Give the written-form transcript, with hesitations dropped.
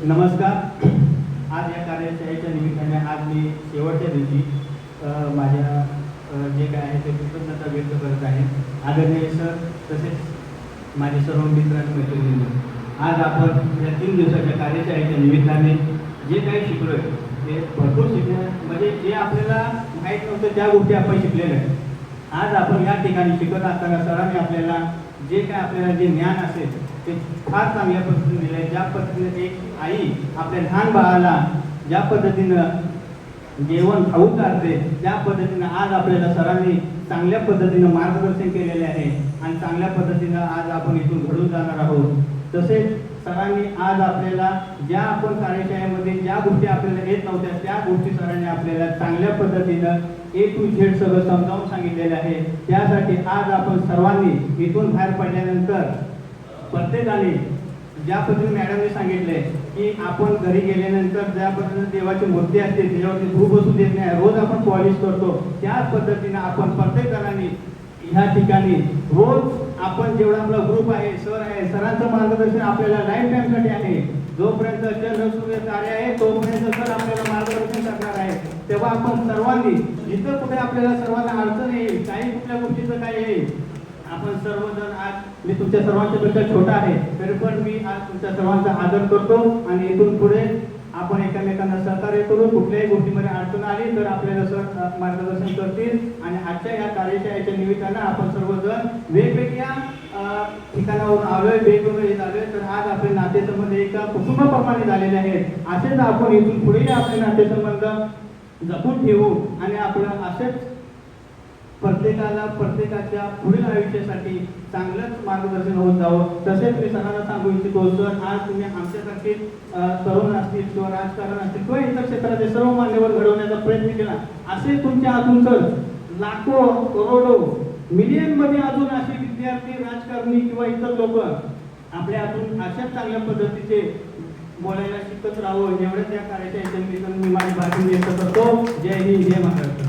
नमस्कार. आज या कार्यशाळेच्या निमित्ताने आज मी शेवटच्या दिवशी माझ्या जे काय आहे ते कृतज्ञता व्यक्त करत आहे. आदरणीय सर तसेच माझे सर्व मित्र आणि मैत्रिणी, आज आपण या 3 दिवसाच्या कार्यशाळेच्या निमित्ताने जे काही शिकलोय ते भरपूर म्हणजे जे आपल्याला माहीत नव्हतं त्या गोष्टी आपण शिकलेल्या आहेत. आज आपण या ठिकाणी शिकत असताना सरांनी आपल्याला जे काय आपल्याला जे ज्ञान असेल ते फार चांगल्या पद्धतीने दिलं आहे. ज्या पद्धतीने एक आई आपल्या लहान बाळाला ज्या पद्धतीनं जेवण खाऊ घालते त्या पद्धतीनं आज आपल्याला सरांनी चांगल्या पद्धतीनं मार्गदर्शन केलेले आहे आणि चांगल्या पद्धतीनं आज आपण इथून घडून जाणार आहोत. तसेच सरांनी आज आपल्याला ज्या आपण कार्यशाळेमध्ये ज्या गोष्टी आपल्याला येत नव्हत्या त्या गोष्टी सरांनी आपल्याला चांगल्या पद्धतीनं A to Z सगळं समजावून सांगितलेलं आहे. त्यासाठी आज आपण सर्वांनी इथून बाहेर पडल्यानंतर प्रत्येकाने ज्या पद्धतीने मॅडमने सांगितले की आपण घरी गेल्यानंतर ज्या पद्धतीने देवाची मूर्ती असते त्याच्यावरती धूप बसू देत नाही, रोज आपण पॉलिश करतो, त्याच पद्धतीने आपण प्रत्येक जणांनी ह्या ठिकाणी रोज आपण जेवढा आपला ग्रुप आहे, सर आहे, सरांचं मार्गदर्शन आपल्याला लाईफ टाईमसाठी आहे. जोपर्यंत चंद्र सूर्य तारे आहे तोपर्यंत सर आपल्याला मार्गदर्शन करणार आहे. तेव्हा आपण सर्वांनी जिथं कुठे आपल्याला सर्वांना अडचण येईल, काही कुठल्या गोष्टीचं काय येईल, आपण सर्वजण आज मी तुमच्या सर्वांच्या पेक्षा छोटा आहे तरी पण मी आज तुमच्या सर्वांचा आदर करतो आणि इथून पुढे आपण एकमेकांना सहकार्य करू. कुठल्याही गोष्टीमध्ये अडचण आली तर आपल्याला सर मार्गदर्शन करतील. आणि आजच्या या कार्यशाळेच्या निमित्तानं आपण सर्वजण वेगवेगळ्या ठिकाणावरून आलोय, वेगवेगळे येत आलोय, तर आज आपले नातेसंबंध एका कुटुंबाप्रमाणे झालेले आहेत. असेच आपण इथून पुढे आपले नातेसंबंध जपून ठेवू आणि आपलं असेच प्रत्येकाला प्रत्येकाच्या पुढील आयुष्यासाठी चांगलंच मार्गदर्शन होत जावं. तसेच मी सरांना सांगू इच्छितो, सर आज तुम्ही आमच्यासारखे तरुण असतील किंवा राजकारण असतील किंवा इतर क्षेत्राचे सर्व मान्यवर घडवण्याचा प्रयत्न केला. असे तुमच्या हातून सर लाखो करोडो मिलियन मध्ये अजून असे विद्यार्थी, राजकारणी किंवा इतर लोक आपल्या हातून अशाच चांगल्या पद्धतीचे बोलायला शिकत राहावं एवढ्याच या कार्यशाळेच्या निमित्तानं मी माझी भाषण व्यक्त करतो. जय हिंद, जय महाराष्ट्र.